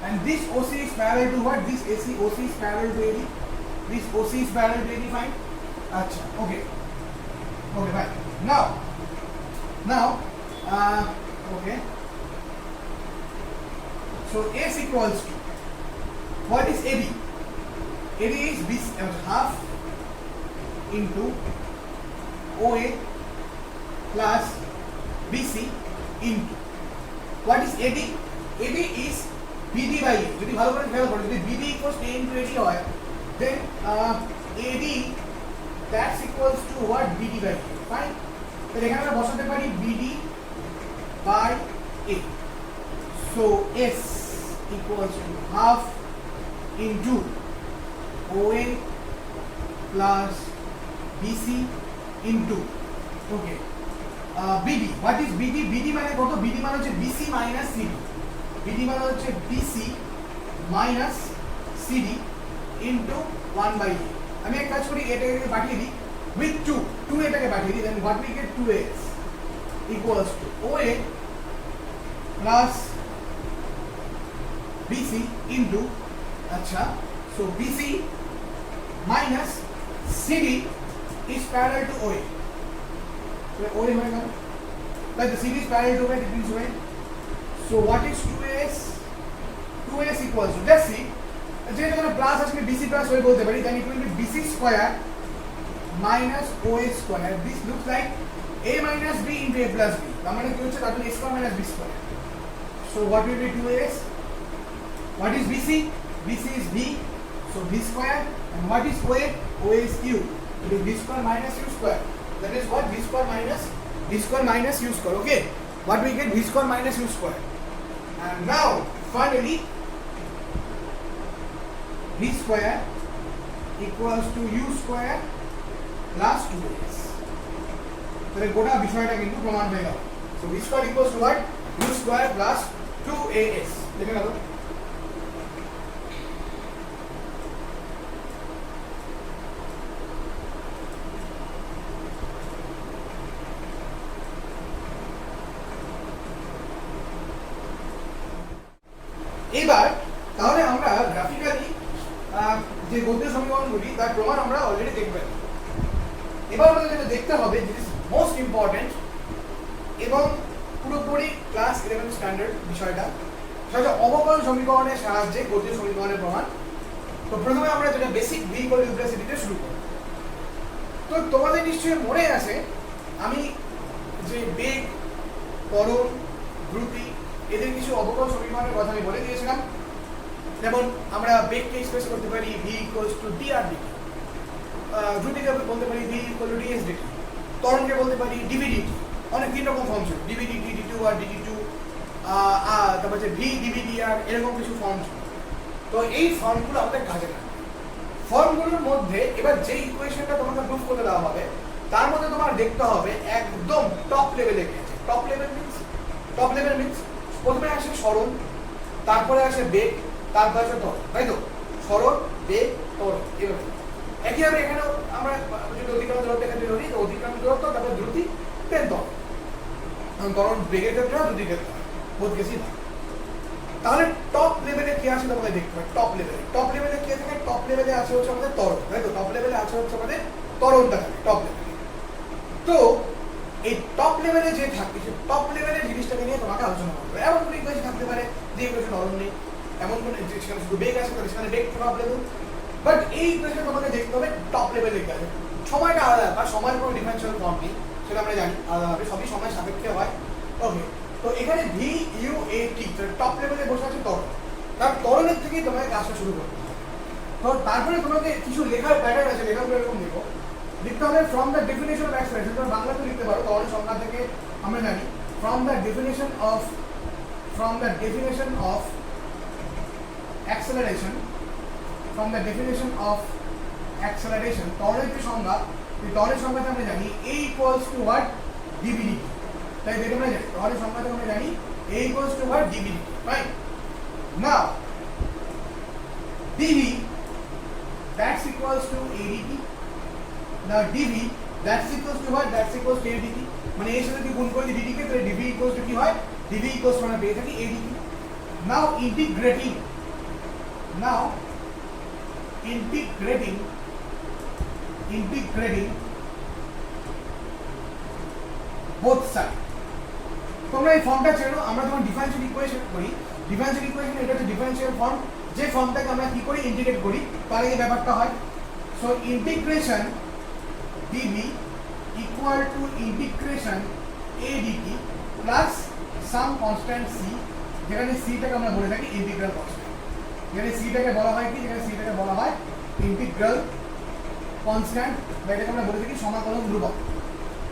and this OC is parallel to what? This OC is parallel to AD. This OC is parallel to AD. Fine. Acha. Okay. Fine. Now, okay. So S equals to what is AB? AD is BC, half into OA plus BC into what is AD? AD is BD by A. যদি ভালো করে খেয়াল করো, যদি BD equals A into AD হয়, then AD that's equals to what? BD by A. Fine. তাহলে এখানে আমরা বসাতে পারি BD by A. So S equals to half into OA plus BC into okay BD. What is BD? BD মানে কত? BD মানে হচ্ছে BC minus CD. BD মানে হচ্ছে BC minus CD into 1 by A. আমি এক কাজ করি, এটাকে পাঠিয়ে দিই with 2 এটাকে পাঠিয়ে দিই, then what we get 2S equals to OA plus BC into আচ্ছা, so BC minus CD is parallel to OA. So OA হয়ে গেল, but the CD is parallel to OA, it means OA. So what is 2S? 2S equals to, let's see, যেহেতু কোনো plus আছে আমি BC plus OA বলতে পারি, then it will be BC square minus OA square. This looks like A minus B into A plus B. তার মানে কি হচ্ছে, তার মানে A square minus B square. So what will be 2S? What is BC? BC is B, so B square. And what is OA? OA is U. It is B square minus U square. That is what? B square minus U square. Okay. What we get? B square minus U square. And now finally B square equals to U square plus 2S. তাহলে গোটা বিষয়টা কিন্তু প্রমাণ হয়ে গেল। So B square equals to what? U square plus 2AS. দেখে গেল। এবার তাহলে আমরা গ্রাফিক্যালি যে গতির সমীকরণগুলি তার প্রমাণ আমরা অলরেডি দেখব। এবার আমাদের যেটা দেখতে হবে, যেটা মোস্ট ইম্পর্টেন্ট এবং পুরোপুরি ক্লাস 11 স্ট্যান্ডার্ড বিষয়টা, সেটা হচ্ছে অবকলন সমীকরণের সাহায্যে গতির সমীকরণের প্রমাণ। তো প্রথমে আমরা যেটা basic V equal two velocity দিয়ে শুরু করব। তো তোমাদের নিশ্চয়ই মনে আছে আমি যে বেগ, ত্বরণ, দ্রুতি এদের কিছু অবকলন সমীকরণের কথা আমি বলে দিয়েছিলাম। যেমন আমরা বেগকে এক্সপ্রেস করতে পারি v equals to dr dt, দ্রুতিকে বলতে পারি v equal two ds dt, ত্বরণকে বলতে পারি dv dt। অনেক তিন রকম ফর্ম ছিল, dv dt, dt2 আর dt2, তারপর যে v dv dr, এরকম কিছু ফর্ম ছিল। তো এই ফর্মগুলো আমাদের কাজে লাগে। ফর্মগুলোর মধ্যে এবার যে ইকুয়েশনটা তোমাকে প্রুফ করতে দেওয়া হবে, তার মধ্যে তোমার দেখতে হবে একদম টপ লেভেলে গেছে। টপ লেভেল মিন্স প্রথমে আসে সরণ, তারপরে আসে বেগ, তারপরে আসে ত্বরণ, তাই তো? সরণ, বেগ, ত্বরণ, এভাবে। একইভাবে এখানেও আমরা যদি অতিক্রম দূরত্ব এখানে ধরি, তো অতিক্রম দূরত্ব, তারপর দ্রুতি, দেন ত্বরণ। ত্বরণ বেগের ক্ষেত্রে হয়, দ্রুতির ক্ষেত্রে হয়, বোধ গেছি না। তাহলে টপ লেভেলে কি আছে তোমাকে দেখতে হবে। টপ লেভেলে কি থাকে? টপ লেভেলে আছে হচ্ছে আমাদের তরল, তাই তো? টপ লেভেলে আছে হচ্ছে আমাদের তরলটা থাকে টপ লেভেলে। তো এই টপ লেভেলে যে থাকে, সেই টপ লেভেলের জিনিসটাকে নিয়ে তোমাকে আলোচনা করতে হবে। এমন কোনো ইকুয়েশন থাকতে পারে যে ইকুয়েশন তরল নেই, এমন কোনো সেখানে শুধু বেগ আছে, তাহলে সেখানে বেগ টপ লেভেল। বাট এই ইকুয়েশন তোমাকে দেখতে হবে টপ লেভেলে কি আছে। সময়টা আলাদা ব্যাপার, সময়ের কোনো ডিফারেন্সিয়াল ফর্ম নেই, সেটা আমরা জানি আলাদাভাবে, সবই সময় সাপেক্ষে হয়। ওকে, তো এখানে v u a t top লেভেলে বসে আছে তরল, তার তরলের থেকেই তোমাকে কাজটা শুরু করতে হবে। তো তারপরে তোমাকে কিছু লেখার প্যাটার্ন আছে, লেখাগুলো এরকম লিখো। লিখতে হবে from the definition of acceleration, তোমরা বাংলাতে লিখতে পারো, তরলের সংখ্যা থেকে আমরা জানি from the definition of acceleration, তরলের যে সংজ্ঞা, এই তরলের সংখ্যাতে আমরা জানি a equals to what? dv dt। তাই দেখে আমরা জানি তরলের সংখ্যাতে আমরা জানি a equals to what? dv dt, right? Now dv that's equals to a dt, now dv that's equals to what? That's equals to a dt, মানে এর সাথে যদি গুণ করি dt কে, তাহলে dv equals to কি হয়? dv equals to আমরা পেয়ে থাকি a dt। now integrating both side, তোমরা এই ফর্মটা চেনো। আমরা যখন ডিফারেনশিয়াল ইকুয়েশন করি, ডিফারেনশিয়াল ইকুয়েশন এটা হচ্ছে ডিফারেনশিয়াল ফর্ম, যে ফর্মটাকে আমরা কি করি? ইন্টিগ্রেট করি, তাহলে এই ব্যাপারটা হয়। So integration dv equal to integration a dt plus some constant c, যেখানে c টাকে আমরা বলে থাকি ইন্টিগ্রাল কনস্ট্যান্ট। যেখানে c টাকে বলা হয় কি? যেখানে c টাকে বলা হয় ইন্টিগ্রাল কনস্ট্যান্ট, বা এটাকে আমরা বলে থাকি সমাকলন ধ্রুবক।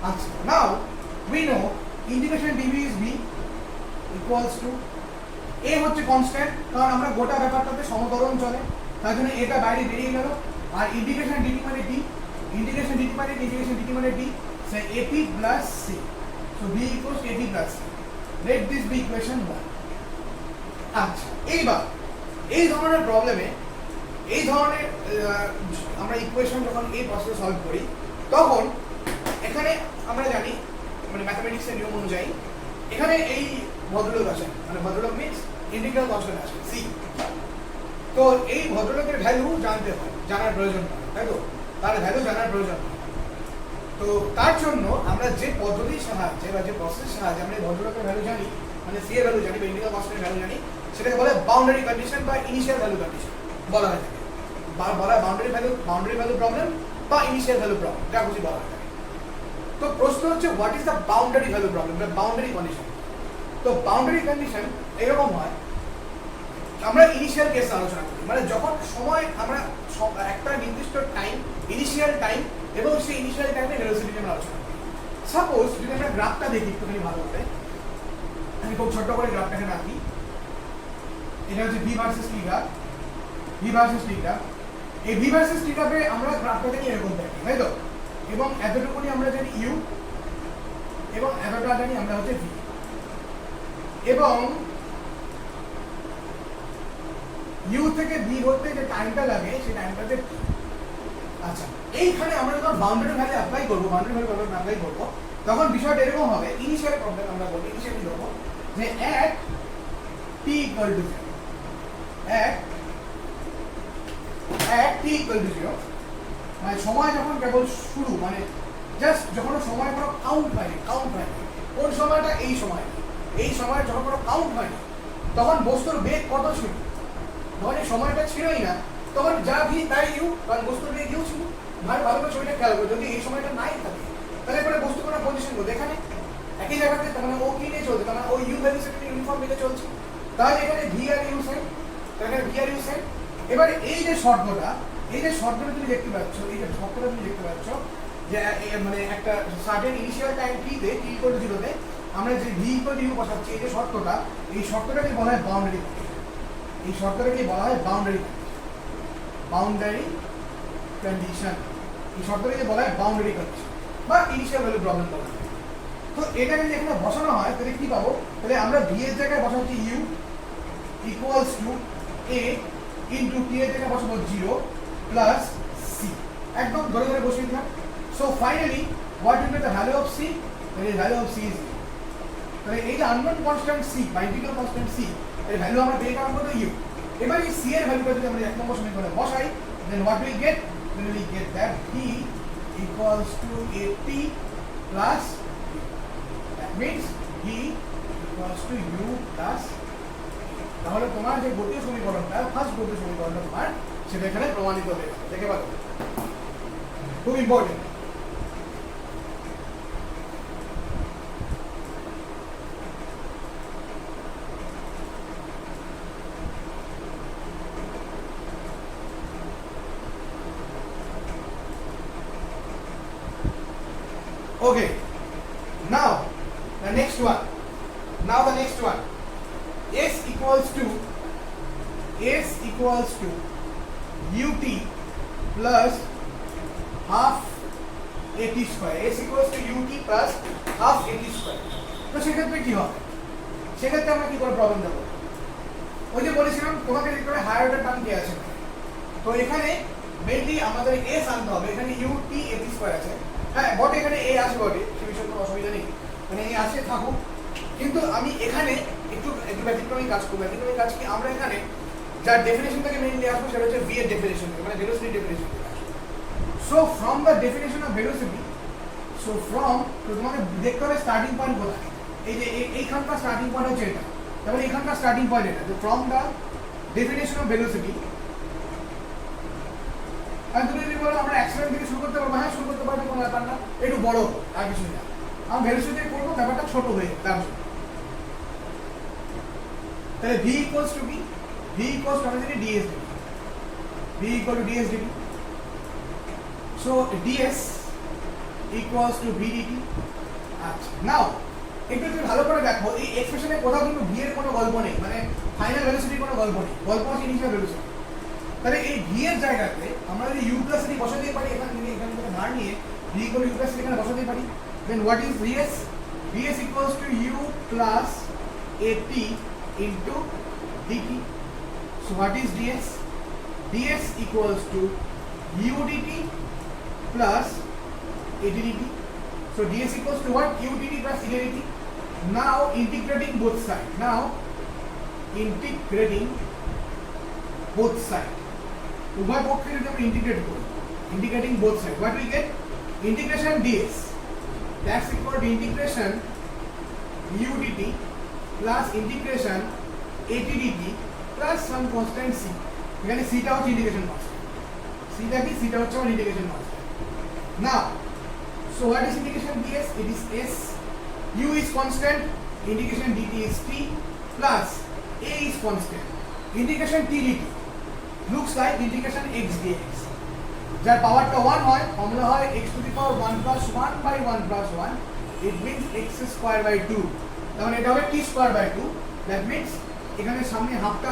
আচ্ছা, নাও we know integration dv is b equals to a হচ্ছে কনস্ট্যান্ট, কারণ আমরা গোটা ব্যাপারটাতে সমকলন চলে, তার জন্য এটা বাইরে বেরিয়ে গেল। আর ইন্টিগ্রেশন dt মানে d, ইন্টিগ্রেশন dt মানে d, so ap plus c, so b equals to ap plus c, let this be equation 1। আচ্ছা, এইবার এই ধরনের প্রবলেমে, এই ধরনের আমরা ইকুয়েশন যখন এই প্রসেসে সলভ করি, তখন এখানে আমরা জানি মানে ম্যাথমেটিক্সের নিয়ম অনুযায়ী এখানে এই ভদ্রলোক আছে, মানে ভদ্রলোক মিনস ইন্টিগ্রাল কনস্ট্যান্ট আছে c। তো এই ভদ্রলোকের ভ্যালু জানতে হয়, জানার প্রয়োজন হয়, তাই তো? তার ভ্যালু জানার প্রয়োজন হয়। তো তার জন্য আমরা যে পদ্ধতির সাহায্যে বা যে প্রসেসের সাহায্যে আমরা এই ভদ্রলোকের ভ্যালু জানি, মানে c এর ভ্যালু জানি বা ইন্টিগ্রাল কনস্ট্যান্টের ভ্যালু জানি, সেটাকে বলে বাউন্ডারি কন্ডিশন বা ইনিশিয়াল ভ্যালু কন্ডিশন বলা হয় থাকে। বলা বাউন্ডারি ভ্যালু প্রবলেম বা ইনিশিয়াল ভ্যালু প্রবলেম, যা খুশি বলা হয়। তো প্রশ্ন হচ্ছে what is the boundary value problem বা বাউন্ডারি কন্ডিশন। তো বাউন্ডারি কন্ডিশন এরকম হয়, আমরা ইনিশিয়াল কেস আলোচনা করি, মানে যখন সময় আমরা একটা নির্দিষ্ট টাইম, ইনিশিয়াল টাইম এবং সেই ইনিশিয়াল টাইমে ভেলোসিটি আমরা আলোচনা করি। সাপোজ যদি আমরা গ্রাফটা দেখি একটুখানি ভালো করে, আমি খুব ছোট্ট করে গ্রাফটাকে রাখি। এটা হচ্ছে ভি ভার্সেস টি গ্রাফ, এই ভি ভার্সেস টি গ্রাফে আমরা গ্রাফটা দেখি এরকম দেখি, তাই তো? এবং এতটুকুনি আমরা জানি ইউ, এবং এতটা জানি আমরা হচ্ছে ভি, এবং ইউ থেকে ভি হতে যে টাইমটা লাগে সেই টাইমটাতে। আচ্ছা, এইখানে আমরা যখন বাউন্ডারি ভ্যালু অ্যাপ্লাই করবো, তখন বিষয়টা এরকম হবে। ইনিশিয়াল প্রবলেম আমরা বলবো, ইনিশিয়ালি ধরবো যে at t equal to 0, at t equal to 0, মানে সময় যখন কেবল শুরু, মানে জাস্ট যখন সময় কোনো কাউন্ট হয়নি, কোন সময়টা? এই সময় যখন কোনো কাউন্ট হয়নি, তখন বস্তুর বেগ কত ছিল? যখন এই সময়টা ছিলই না, তখন যা ভি তাই ইউ, কারণ বস্তুর বেগ ইউ ছিল। ভালো করে ছবিটা খেয়াল করো, যদি এই সময়টা নাই থাকে, তাহলে পরে বস্তু কোনো পজিশন করবে এখানে একই জায়গাতে, তার মানে ও কি নিয়ে চলছে, তার মানে ও ইউ ভ্যালু সেটা ইউনিফর্ম মিলে চলছে, তাহলে এখানে ভি আর ইউ সেম, এবার এই যে শর্তটা তুমি দেখতে পাচ্ছ, যে মানে একটা সার্টেন ইনিশিয়াল টাইম টি তে, টি ইকুয়াল টু 0 তে আমরা যে ভি ইকুয়াল টু ইউ বসাচ্ছি, এই যে শর্তটা, এই শর্তটাকে বলা হয় বাউন্ডারি কন্ডিশন, বা ইনিশিয়াল ভ্যালু প্রবলেম বলা হয়। তো এটাকে যদি এখানে বসানো হয়, তাহলে কি পাবো? তাহলে আমরা ভি এর জায়গায় বসাচ্ছি u equals to a into t এর জায়গায় বসাবো 0 প্লাস সি, একদম ধরে ধরে বসিয়ে দিলাম। So finally what will be the value of c? The value of c is 0. তাহলে এই যে আননোন কনস্ট্যান্ট c বা ইন্টিগ্রাল কনস্ট্যান্ট c এর ভ্যালু আমরা পেয়ে গেলাম কত u। এবার এই c এর ভ্যালুটা যদি আমরা 1 নম্বর সমীকরণে বসাই then what we get that v equals to at plus that means v equals to u plus। তাহলে তোমার যে গতীয় সমীকরণটা ফার্স্ট গতীয় সমীকরণটা তোমার সেটা এখানে প্রমাণিত হয়ে গেল। দেখে পাচ্ছ, খুব important. Okay, now the next one. S equals to ut plus half at square. S equals to ut plus half at square. তো সেক্ষেত্রে কি হবে? সেক্ষেত্রে আমরা কি করে প্রবলেম দেবো? ওই যে বলেছিলাম তোমাকে দেখতে হবে হায়ার অর্ডার টার্ম কি আছে। তো এখানে মেইনলি আমাদের s আনতে হবে। এখানে ut at square আছে। হ্যাঁ বট এখানে a আছে বটে, সে বিষয়ে কোনো অসুবিধা নেই, মানে a আছে থাকুক। কিন্তু আমি এখানে একটু ব্যতিক্রমী কাজ করবো। ব্যতিক্রমী কাজ কি, আমরা এখানে যার ডেফিনেশন থেকে মেইনলি আসবো সেটা হচ্ছে v এর ডেফিনেশন থেকে, মানে ভেলোসিটি ডেফিনেশন থেকে। So from the definition of velocity, so from, তো তোমাকে দেখতে হবে স্টার্টিং পয়েন্ট কোথায়। এই যে এইখানকার স্টার্টিং পয়েন্ট হচ্ছে এটা, তাহলে এখানকার স্টার্টিং পয়েন্ট এটা। তো from the definition of velocity, আর তুমি যদি বলো আমরা অ্যাক্সিলেন্ট থেকে শুরু করতে পারবো, হ্যাঁ শুরু করতে পারবো, কোনো ব্যাপার না, একটু বড় আর কিছু না। আমি ভেলোসিটি করবো, ব্যাপারটা ছোট হয়ে তার জন্য। তাহলে v equals to আমরা জানি ds dt, v equal to ds dt, so ds equals to v dt। আচ্ছা, নাও একটু যদি ভালো করে দেখো এই এক্সপ্রেশনে কোথাও কিন্তু v এর কোনো গল্প নেই, মানে ফাইনাল ভেলোসিটির কোনো গল্প নেই, গল্প আছে ইনিশিয়াল ভেলোসিটি। তাহলে এই v এর জায়গাতে আমরা যদি u plus d বসাতেই পারি, এখান থেকে ধার নিয়ে v equal to u plus এখানে বসাতেই পারি। then what is vs? vs equals to u plus at into dt. So what is ds? ds equals to u dt plus at dt. So ds equals to what? u dt plus at dt. Now integrating both sides. উভয় পক্ষে যদি আমরা integrate করি, integrating both sides, what we get? Integration ds, that's equal to integration u dt plus integration at dt plus some constant c। এখানে c টা হচ্ছে integration constant, c টা কি, c টা হচ্ছে আমার integration constant. Now so what is integration ds? It is s, u is constant, integration dt is t plus a is constant, integration t dt looks like integration x dx, যার পাওয়ারটা 1 হয়, formula হয় x to the power 1 plus 1 by 1 plus 1, it means x square by 2। তাহলে এটা হবে t square by 2, that means এখানে সামনে হাফটা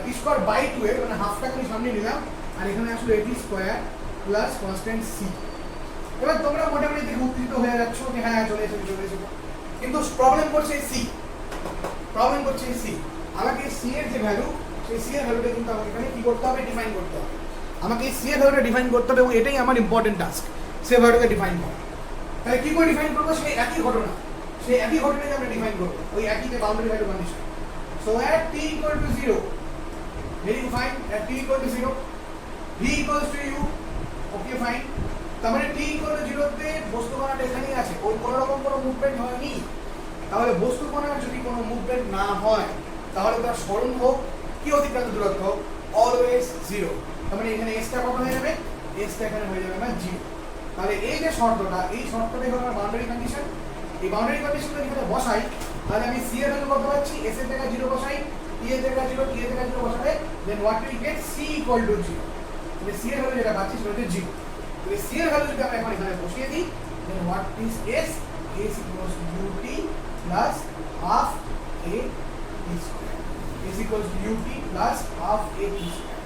t square by 2 এর মানে হাফটা আমি সামনে নিলাম, আর এখানে আসলে at square plus constant c। এবার তোমরা মোটামুটি দেখে উত্তেজিত হয়ে যাচ্ছ যে হ্যাঁ চলে এসেছে, কিন্তু প্রবলেম করছে c, আমাকে c এর যে ভ্যালু, সেই c এর ভ্যালুটা কিন্তু আমাকে এখানে কি করতে হবে, ডিফাইন করতে হবে। আমাকে c এর ভ্যালুটা ডিফাইন করতে হবে এবং এটাই আমার ইম্পর্টেন্ট টাস্ক, c এর ভ্যালুটা ডিফাইন করা। তাহলে কি করে ডিফাইন করব? সেই একই ঘটনাকে আমরা ডিফাইন করব, ওই একই যে boundary value condition. So at t equal to 0, very fine, at t equal to 0, v equals to u, okay fine। তার মানে t equal to 0 তে বস্তু কণাটা এখানেই আছে, ওই কোনো রকম কোনো মুভমেন্ট হয়নি। তাহলে বস্তু কণার যদি কোনো মুভমেন্ট না হয়, তাহলে তার সরণ হোক কি অতিক্রান্ত দূরত্ব হোক, অলওয়েজ 0। তার মানে এখানে s টা কত হয়ে যাবে, s টা এখানে হয়ে যাবে না 0। তাহলে এই যে শর্তটা, এই শর্তটাই হলো আমার বাউন্ডারি কন্ডিশন। এই বাউন্ডারি কন্ডিশনটা যেখানে বসাই, তাহলে আমি c এর ভ্যালু কত পাচ্ছি, s এর জায়গায় 0 বসাই, t এর জায়গায় 0, t এর জায়গায় 0 বসালে then what will get, c equal to 0। তাহলে c এর ভ্যালু যেটা পাচ্ছি সেটা হচ্ছে 0। তাহলে c এর ভ্যালু যদি আমরা এখন এখানে বসিয়ে দিই, then what is s? s equals to ut plus half a t square, s equals to ut plus half a t square.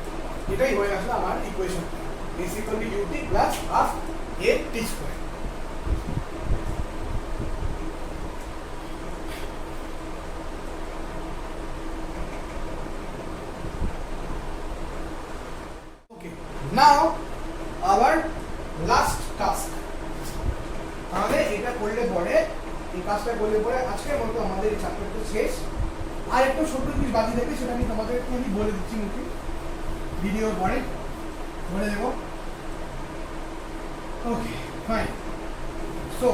এটাই হয়ে আসলে আমার equation, s equal to ut plus half a t square. Now our last task, তাহলে এটা করলে পরে এই কাজটা করলে পরে আজকের মতো আমাদের এই চ্যাপ্টারটা শেষ। আর একটু ছোট্ট জিনিস বাকি থাকে, সেটা আমি তোমাদেরকে বলে দিচ্ছি মুখে, ভিডিওর পরে বলে দেবো। Okay fine. So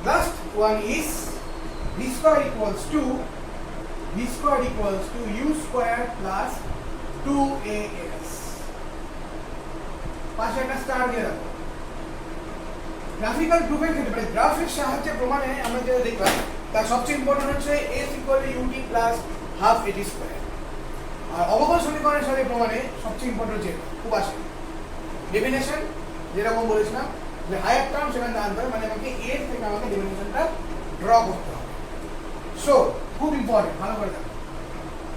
last one is v square equals to u square plus 2as। পাশে একটা স্টার দিয়ে রাখো। গ্রাফিক্যাল প্রুফের ক্ষেত্রে মানে গ্রাফের সাহায্যে প্রমাণে আমরা যেটা দেখলাম তার সবচেয়ে ইম্পর্টেন্ট হচ্ছে s equal to ut plus half at square। আর অবকলন সমীকরণের সাথে প্রমাণে সবচেয়ে ইম্পর্টেন্ট হচ্ছে খুব আসে ডেফিনেশন, যেরকম বলেছিলাম যে হায়ার টার্ম সেখানে আনতে হবে, মানে আমাকে এর থেকে আমাকে ডেফিনেশনটা ড্র করতে হবে। সো খুব ইম্পর্টেন্ট, ভালো করে দেখো।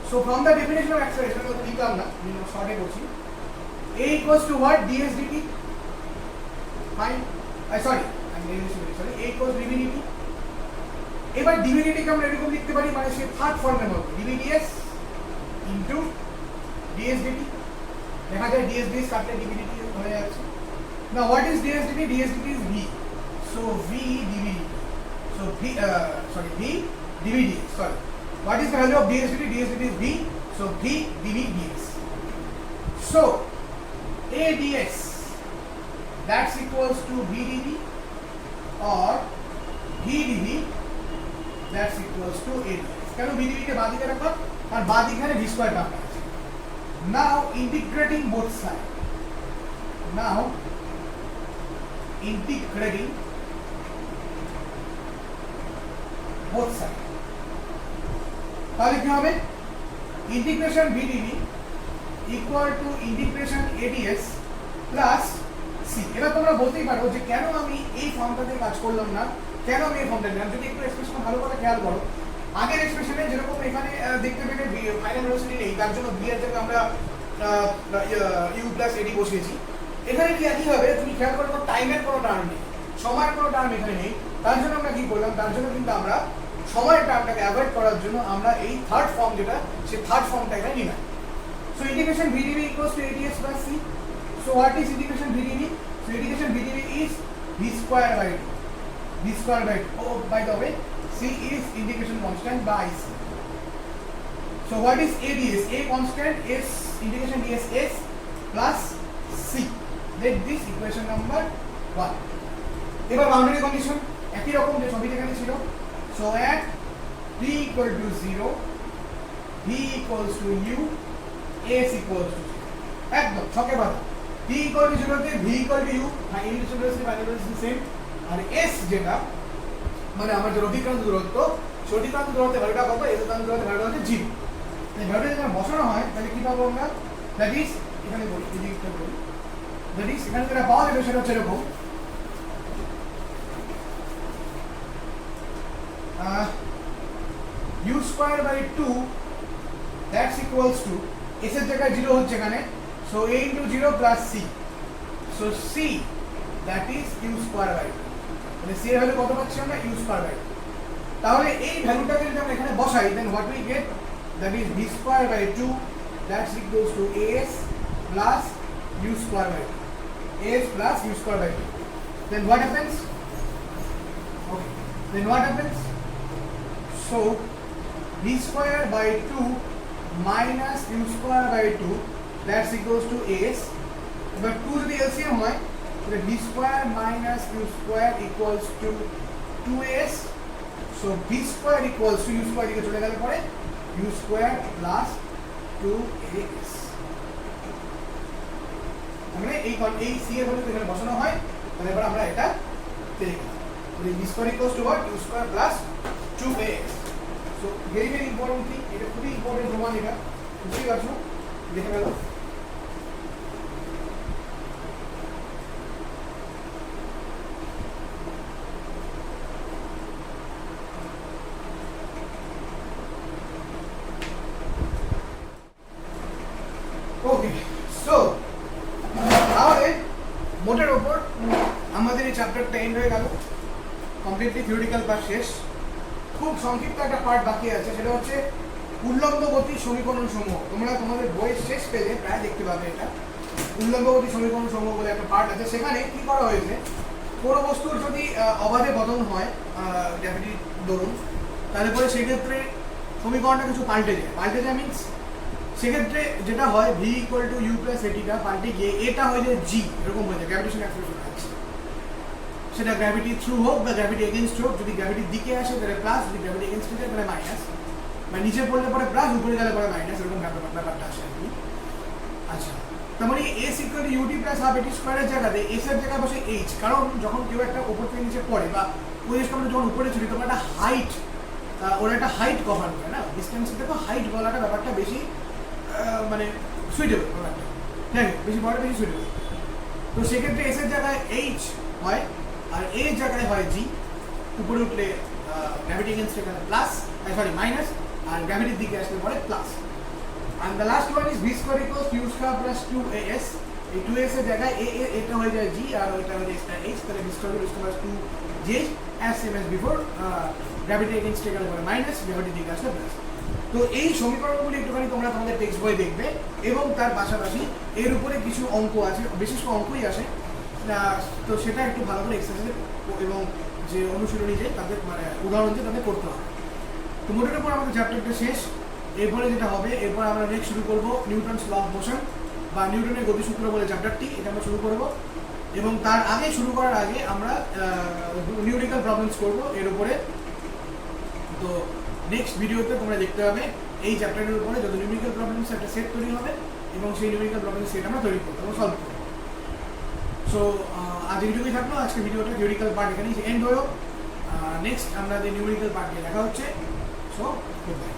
So from the definition of acceleration তো লিখলাম না, আমি শর্টে করছি। a equals to what? ds dt। Fine, sorry a equals dv dt। এবার dv dt কে আমরা এরকম লিখতে পারি, মানে সে থার্ড ফর্মের মতো dv ds into ds dt। দেখা যায় ds ds কাটলে dv dt হয়ে যাচ্ছে। Now what is ds dt? ds dt is v, so v dv dt, so v dv ds, sorry, what is the value of ds dt? ds dt is v, so v dv ds, so a ds that's equals to v dv or v dv that's equals to a ds। কেন v dv কে বাঁ দিকে রাখলাম? আর বাঁ দিকে v square টার্মটা আছে। now integrating both sides, now integrating both sides, তাহলে কি হবে? Integration v dv equal to integration ads plus c। এবার তোমরা বলতেই পারো যে কেন আমি এই ফর্মটাতে কাজ করলাম না, কেন আমি এই ফর্মটা নিলাম। যদি একটু এক্সপ্রেশন ভালো করে খেয়াল করো, আগের এক্সপ্রেশনে যেরকম এখানে দেখতে পেলে ফাইনাল ভেলোসিটি নেই, তার জন্য v এর জায়গায় আমরা u প্লাস ad বসিয়েছি। এখানে কি একই হবে, তুমি খেয়াল করো টাইমের কোনো টার্ম নেই, সময়ের কোনো টার্ম এখানে নেই, তার জন্য আমরা কি করলাম, তার জন্য কিন্তু আমরা সময়ের টার্মটাকে অ্যাভয়েড করার জন্য আমরা এই থার্ড ফর্ম যেটা, সেই থার্ড ফর্মটা এখানে নিলাম। So integration v dv equals to ads plus c। So what is integration v dv? So integration v dv is v square by 2, v square by 2, oh by the way c is integration constant by c। so what is ads? A constant is integration ds s plus c। let this equation number 1। এবার boundary condition একই রকম যে ছবিতে এখানে ছিল। so at t equal to 0 v equals to u s equals to 0, একদম ছকে বাঁধা। t equal to 0 তে v equal to u, হ্যাঁ ইংলিশ ভেলোসিটি ফাইনাল ভেলোসিটি সেম। আর s যেটা মানে আমার যে অতিক্রান্ত দূরত্ব, সেই অতিক্রান্ত দূরত্বের ভ্যালুটা কত? s অতিক্রান্ত দূরত্বের ভ্যালুটা হচ্ছে 0। এই ভ্যালুটা যদি বসানো হয় তাহলে কি পাবো আমরা? দ্যাট ইজ এখানে বলি, এদিকটা বলি, দ্যাট ইজ এখানে যেটা পাওয়া যাবে সেটা হচ্ছে এরকম u square by 2 that's equals to s এর জায়গায় 0 হচ্ছে এখানে, so a into 0 plus c, so c that is u square by 2। মানে c এর ভ্যালু কত পাচ্ছি আমরা? u square by 2। তাহলে এই ভ্যালুটাকে যদি আমরা এখানে বসাই, then what we get? that is v square by 2 that's equals to as plus u square by 2, as plus u square by 2। then what happens? okay, then what happens? so v square by 2 minus u square by 2 that's equals to as। এবার 2 যদি LCM হয় তাহলে v square minus u square equals to 2as। so v square equals to u square দিকে চলে গেলে পরে u square plus 2as। মানে এই c এর ভ্যালু এখানে বসানো হয়, তাহলে এবার আমরা এটা পেয়ে গেলাম। তাহলে v square equals to what? u square plus 2as। so very very important thing, এটা খুবই ইম্পর্টেন্ট প্রমাণ, এটা বুঝতেই পারছো, দেখে গেল। ওকে, সো তাহলে মোটের ওপর আমাদের এই চ্যাপ্টারটা এন্ড হয়ে গেল, কমপ্লিটলি থিওরিটিক্যাল পার্ট শেষ। খুব সংক্ষিপ্ত একটা পার্ট বাকি আছে, সেটা হচ্ছে উল্লম্ব গতি সমীকরণ সমূহ। তোমরা তোমাদের বইয়ের শেষ পেজে প্রায় দেখতে পাবে এটা, উল্লম্ব গতি সমীকরণ সমূহ বলে একটা পার্ট আছে। সেখানে কি করা হয়েছে, কোনো বস্তুর যদি অবাধে বদল হয় গ্র্যাভিটি দরুন, তাহলে পরে সেক্ষেত্রে সমীকরণটা কিছু পাল্টে যায় মিনস সেক্ষেত্রে যেটা হয় v equal to u plus এটিটা পাল্টে গিয়ে এটা হয়ে যায় জি, এরকম হয়ে যায় গ্র্যাভিটেশন অ্যাক্সিলারেশন আছে। সেটা গ্র্যাভিটি থ্রু হোক বা গ্র্যাভিটি এগেনস্ট হোক, যদি গ্র্যাভিটির দিকে আসে তাহলে প্লাস, যদি গ্র্যাভিটি এগেনস্ট যায় তাহলে মাইনাস, মানে নিচে পড়লে পরে প্লাস, উপরে গেলে পরে মাইনাস, এরকম ব্যাপারটা আসে আর কি। আচ্ছা, তার মানে s equal to u t plus half at স্কোয়ারের জায়গাতে এস এর জায়গায় বসে এইচ, কারণ যখন কেউ একটা উপর থেকে নিচে পড়ে বা ওই জিনিসটা আমরা যখন উপরে চলি তখন একটা হাইট, ওরা একটা হাইট কভার করে না, ডিস্টেন্স থেকে হাইট বলাটা ব্যাপারটা বেশি মানে সুইটেবল ব্যাপারটা, হ্যাঁ বেশি বলাটা বেশি সুইটেবল। তো সেক্ষেত্রে এস এর জায়গায় এইচ হয় আর এর জায়গায় হয় জি, উপরে উঠলে গ্র্যাভিটি এগেনস্ট এখানে প্লাস, সরি মাইনাস, আর গ্র্যাভিটির দিকে আসলে পরে plus. And the last one is v square equals q square plus 2as, এই 2as এর জায়গায় এটা হয়ে যায় g আর ওইটা হয়ে যায় h, তাহলে v square plus 2j as same as before, gravity against এখানে পরে মাইনাস, গ্র্যাভিটি দিকে আসলে প্লাস। তো এই সমীকরণগুলি একটুখানি তোমরা তোমাদের টেক্সট বই দেখবে এবং তার পাশাপাশি এর উপরে কিছু অঙ্ক আছে, বিশেষ করে অঙ্কই আসে, তো সেটা একটু ভালো করে এক্সারসাইজ এবং যে অনুশীলনী যে তাদের মানে উদাহরণ যে তাদের করতে হবে। তো মোটের উপর আমাদের চ্যাপ্টারটা শেষ। এরপরে যেটা হবে, এরপর আমরা নেক্সট শুরু করবো নিউটনস ল অফ মোশন বা নিউটনের গতিসূত্র বলে চ্যাপ্টারটি, এটা আমরা শুরু করব। এবং তার আগে শুরু করার আগে আমরা নিউমেরিক্যাল প্রবলেমস করব এর উপরে। তো নেক্সট ভিডিওতে তোমরা দেখতে পাবে এই চ্যাপ্টারের উপরে যত নিউমেরিক্যাল প্রবলেমস একটা সেট তৈরি হবে এবং সেই নিউমেরিক্যাল প্রবলেমস সেট আমরা তৈরি করবো এবং সলভ করবো। সো আজ এইটুকুই থাকলো, আজকে ভিডিওটা থিওরিক্যাল পার্ট এখানেই এন্ড হলো। নেক্সট আমরা যে নিউমেরিক্যাল পার্ট নিয়ে দেখা হচ্ছে। So good bye.